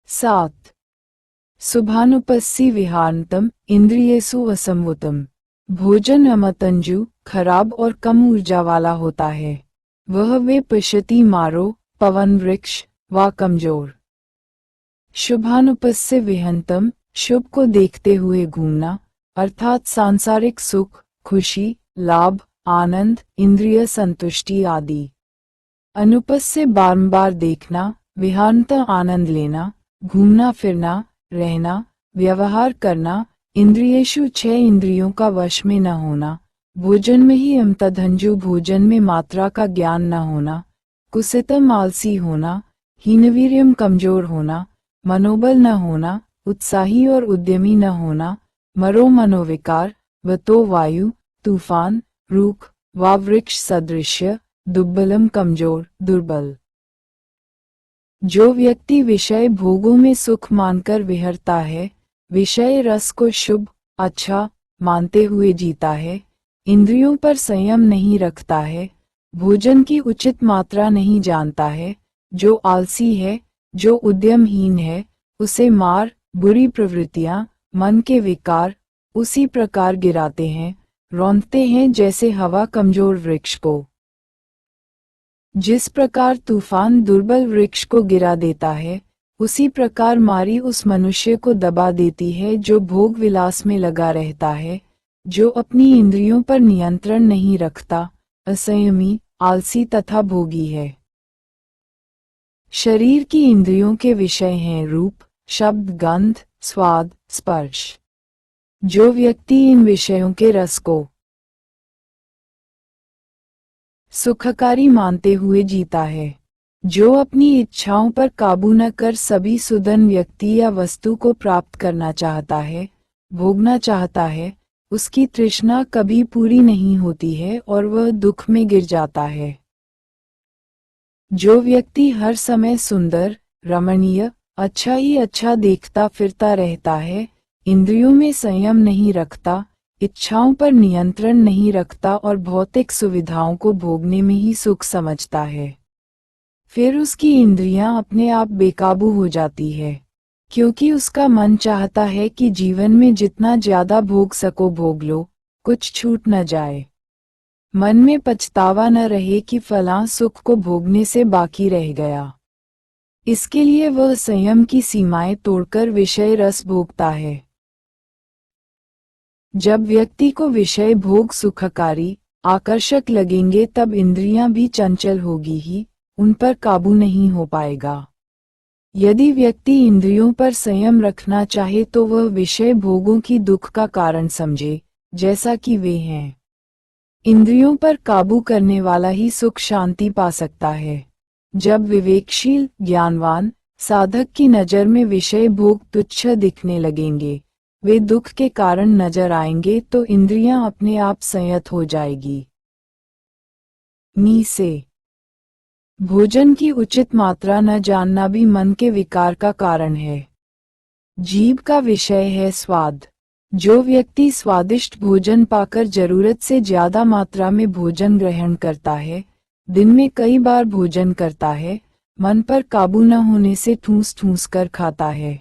7. शुभानुपस्सी विहारन्तम इंद्रियेषु असंवतम। भोजन अमतंजु खराब और कम ऊर्जा वाला होता है। वह वे पश्यति मारो पवन वृक्ष व कमजोर। शुभानुपस्य विहंतम शुभ को देखते हुए घूमना, अर्थात सांसारिक सुख, खुशी, लाभ, आनंद, इंद्रिय संतुष्टि आदि। अनुपस्य बारंबार देखना, विहारंत आनंद लेना, घूमना फिरना, रहना, व्यवहार करना, इंद्रियेषु 6 इंद्रियों का वश में न होना, भोजन में ही अमतधंजु भोजन में मात्रा का ज्ञान न होना, कुसितम आलसी होना, हीनवीर्यम कमजोर होना, मनोबल न होना, उत्साही और उद्यमी न होना, मरो मनोविकार, वतो वायु, तूफान, रूख व वृक्ष सदृश्य, दुर्बलम कमजोर, दुर्बल। जो व्यक्ति विषय भोगों में सुख मानकर विहरता है, विषय रस को शुभ, अच्छा मानते हुए जीता है, इंद्रियों पर संयम नहीं रखता है, भोजन की उचित मात्रा नहीं जानता है, जो आलसी है, जो उद्यमहीन है, उसे मार, बुरी प्रवृत्तियां, मन के विकार उसी प्रकार गिराते हैं, रौंदते हैं जैसे हवा कमजोर वृक्ष को। जिस प्रकार तूफान दुर्बल वृक्ष को गिरा देता है, उसी प्रकार मारी उस मनुष्य को दबा देती है जो भोग विलास में लगा रहता है, जो अपनी इंद्रियों पर नियंत्रण नहीं रखता, असंयमी, आलसी तथा भोगी है। शरीर की इंद्रियों के विषय हैं रूप, शब्द, गंध, स्वाद, स्पर्श। जो व्यक्ति इन विषयों के रस को सुखकारी मानते हुए जीता है, जो अपनी इच्छाओं पर काबू न कर सभी सुधन व्यक्ति या वस्तु को प्राप्त करना चाहता है, भोगना चाहता है, उसकी तृष्णा कभी पूरी नहीं होती है और वह दुख में गिर जाता है। जो व्यक्ति हर समय सुंदर, रमणीय, अच्छा ही अच्छा देखता फिरता रहता है, इंद्रियों में संयम नहीं रखता, इच्छाओं पर नियंत्रण नहीं रखता और भौतिक सुविधाओं को भोगने में ही सुख समझता है, फिर उसकी इंद्रियां अपने आप बेकाबू हो जाती है, क्योंकि उसका मन चाहता है कि जीवन में जितना ज्यादा भोग सको भोग लो, कुछ छूट न जाए। मन में पछतावा न रहे कि फलां सुख को भोगने से बाकी रह गया। इसके लिए वह संयम की सीमाएं तोड़कर विषय रस भोगता है। जब व्यक्ति को विषय भोग सुखकारी, आकर्षक लगेंगे तब इंद्रियां भी चंचल होगी ही, उन पर काबू नहीं हो पाएगा। यदि व्यक्ति इंद्रियों पर संयम रखना चाहे तो वह विषय भोगों की दुख का कारण समझे, जैसा कि वे हैं। इंद्रियों पर काबू करने वाला ही सुख शांति पा सकता है। जब विवेकशील, ज्ञानवान साधक की नजर में विषय भोग तुच्छ दिखने लगेंगे, वे दुख के कारण नजर आएंगे तो इंद्रियां अपने आप संयत हो जाएगी। से भोजन की उचित मात्रा न जानना भी मन के विकार का कारण है। जीभ का विषय है स्वाद। जो व्यक्ति स्वादिष्ट भोजन पाकर जरूरत से ज्यादा मात्रा में भोजन ग्रहण करता है, दिन में कई बार भोजन करता है, मन पर काबू न होने से ठूस ठूस कर खाता है,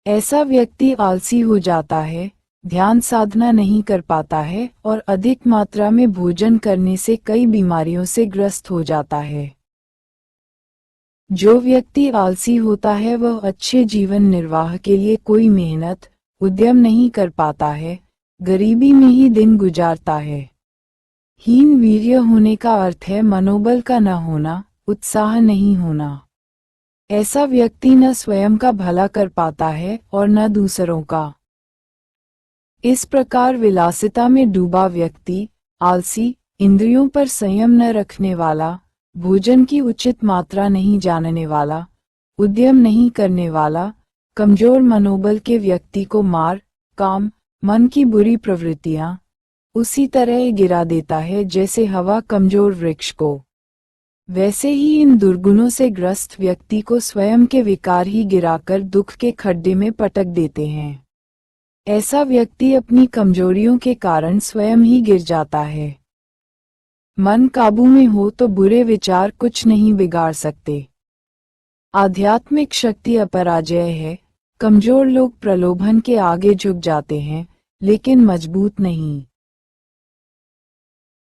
ऐसा व्यक्ति आलसी हो जाता है, ध्यान साधना नहीं कर पाता है और अधिक मात्रा में भोजन करने से कई बीमारियों से ग्रस्त हो जाता है। जो व्यक्ति आलसी होता है वह अच्छे जीवन निर्वाह के लिए कोई मेहनत, उद्यम नहीं कर पाता है, गरीबी में ही दिन गुजारता है। हीन वीर्य होने का अर्थ है मनोबल का न होना, उत्साह नहीं होना। ऐसा व्यक्ति न स्वयं का भला कर पाता है और न दूसरों का। इस प्रकार विलासिता में डूबा व्यक्ति, आलसी, इंद्रियों पर संयम न रखने वाला, भोजन की उचित मात्रा नहीं जानने वाला, उद्यम नहीं करने वाला, कमजोर मनोबल के व्यक्ति को मार, काम, मन की बुरी प्रवृत्तियां उसी तरह गिरा देता है जैसे हवा कमजोर वृक्ष को। वैसे ही इन दुर्गुणों से ग्रस्त व्यक्ति को स्वयं के विकार ही गिराकर दुख के खड्डे में पटक देते हैं। ऐसा व्यक्ति अपनी कमजोरियों के कारण स्वयं ही गिर जाता है। मन काबू में हो तो बुरे विचार कुछ नहीं बिगाड़ सकते। आध्यात्मिक शक्ति अपराजय है। कमजोर लोग प्रलोभन के आगे झुक जाते हैं, लेकिन मजबूत नहीं।